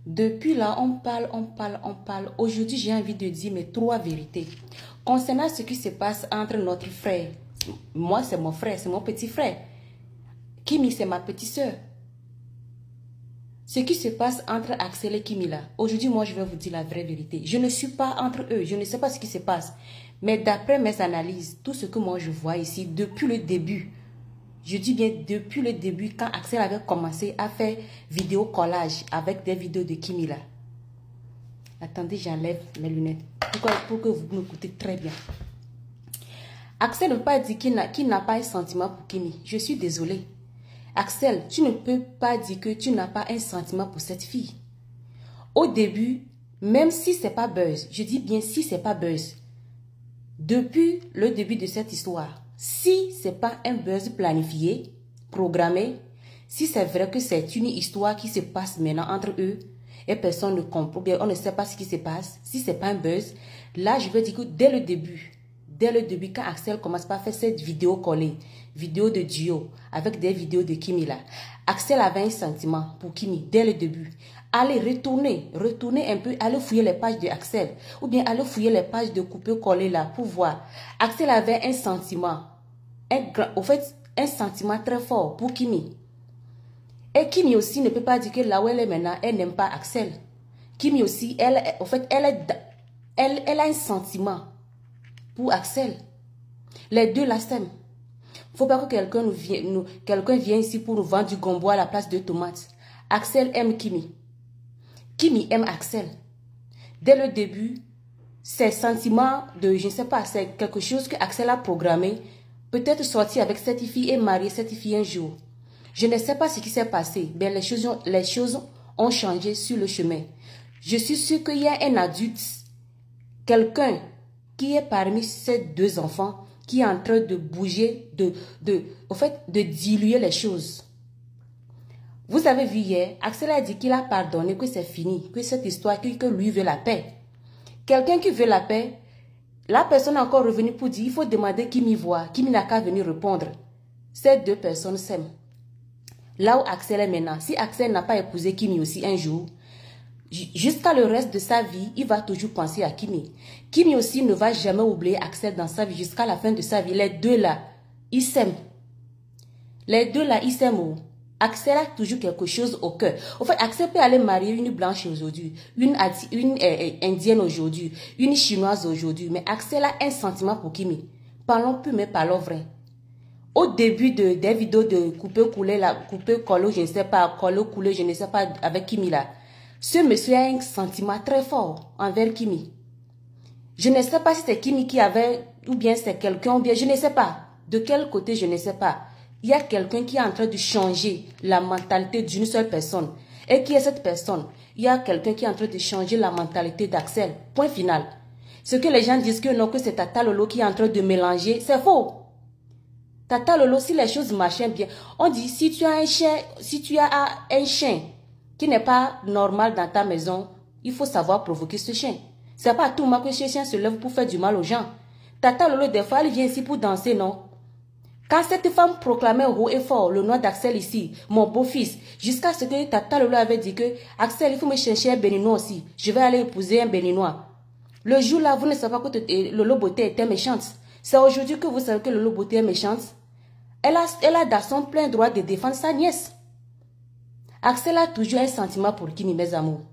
Depuis là, on parle. Aujourd'hui, j'ai envie de dire mes trois vérités. Concernant ce qui se passe entre notre frère. Moi, c'est mon frère, c'est mon petit frère. Kimi, c'est ma petite soeur. Ce qui se passe entre Axel et Kimi là. Aujourd'hui, moi, je vais vous dire la vraie vérité. Je ne suis pas entre eux. Je ne sais pas ce qui se passe. Mais d'après mes analyses, tout ce que moi je vois ici, depuis le début, je dis bien depuis le début, quand Axel avait commencé à faire vidéo collage avec des vidéos de Kimi là. Attendez, j'enlève mes lunettes pour que vous m'écoutez très bien. Axel ne peut pas dire qu'il n'a pas un sentiment pour Kimi. Je suis désolée. Axel, tu ne peux pas dire que tu n'as pas un sentiment pour cette fille. Au début, même si c'est pas buzz, je dis bien si c'est pas buzz, depuis le début de cette histoire, si c'est pas un buzz planifié, programmé, si c'est vrai que c'est une histoire qui se passe maintenant entre eux et personne ne comprend, bien on ne sait pas ce qui se passe, si c'est pas un buzz, là je veux dire que dès le début, quand Axel commence par faire cette vidéo collée, vidéo de duo, avec des vidéos de Kimi là, Axel avait un sentiment pour Kimi dès le début. Allez retourner un peu, allez fouiller les pages de Axel, ou bien allez fouiller les pages de coupé-collé là pour voir. Axel avait un sentiment, un sentiment très fort pour Kimi. Et Kimi aussi ne peut pas dire que là où elle est maintenant, elle n'aime pas Axel. Kimi aussi, elle a un sentiment pour Axel. Les deux la s'aiment. Faut pas que quelqu'un vienne ici pour nous vendre du gombo à la place de tomates. Axel aime Kimi. Kimi aime Axel. Dès le début, ces sentiments de, je ne sais pas, c'est quelque chose que Axel a programmé. Peut-être sortir avec cette fille et marier cette fille un jour. Je ne sais pas ce qui s'est passé. Mais les choses ont changé sur le chemin. Je suis sûre qu'il y a un adulte, quelqu'un qui est parmi ces deux enfants, qui est en train de bouger, de diluer les choses. Vous avez vu hier, Axel a dit qu'il a pardonné, que c'est fini, que cette histoire, que lui veut la paix. Quelqu'un qui veut la paix, la personne est encore revenue pour dire, il faut demander qui m'y voit, qui n'a qu'à venir répondre. Ces deux personnes s'aiment. Là où Axel est maintenant, si Axel n'a pas épousé Kimi aussi un jour, jusqu'à le reste de sa vie, il va toujours penser à Kimi. Kimi aussi ne va jamais oublier Axel dans sa vie jusqu'à la fin de sa vie. Les deux là, ils s'aiment. Les deux là, ils s'aiment. Axel a toujours quelque chose au cœur. En fait, Axel peut aller marier une blanche aujourd'hui, une indienne aujourd'hui, une chinoise aujourd'hui. Mais Axel a un sentiment pour Kimi. Parlons peu, mais parlons vrai. Au début des vidéos de couper-coller, je ne sais pas, coller-couler, je ne sais pas, avec Kimi là. Ce monsieur a un sentiment très fort envers Kimi. Je ne sais pas si c'est Kimi qui avait, ou bien c'est quelqu'un, ou bien je ne sais pas. De quel côté, je ne sais pas. Il y a quelqu'un qui est en train de changer la mentalité d'une seule personne. Et qui est cette personne? Il y a quelqu'un qui est en train de changer la mentalité d'Axel. Point final. Ce que les gens disent que non, que c'est Tata Lolo qui est en train de mélanger, c'est faux. Tata Lolo, si les choses marchaient bien, on dit si tu as un chien qui n'est pas normal dans ta maison, il faut savoir provoquer ce chien. C'est pas à tout moment que ce chien se lève pour faire du mal aux gens. Tata Lolo, des fois, elle vient ici pour danser, non? Quand cette femme proclamait haut et fort le nom d'Axel ici, mon beau-fils, jusqu'à ce que Tata Lolo avait dit que Axel, il faut me chercher un béninois aussi. Je vais aller épouser un béninois. Le jour-là, vous ne savez pas que Lolo Beauté était méchante. C'est aujourd'hui que vous savez que Lolo Beauté est méchante. Elle a dans son plein droit de défendre sa nièce. Axel a toujours un sentiment pour Kimi, mes amours.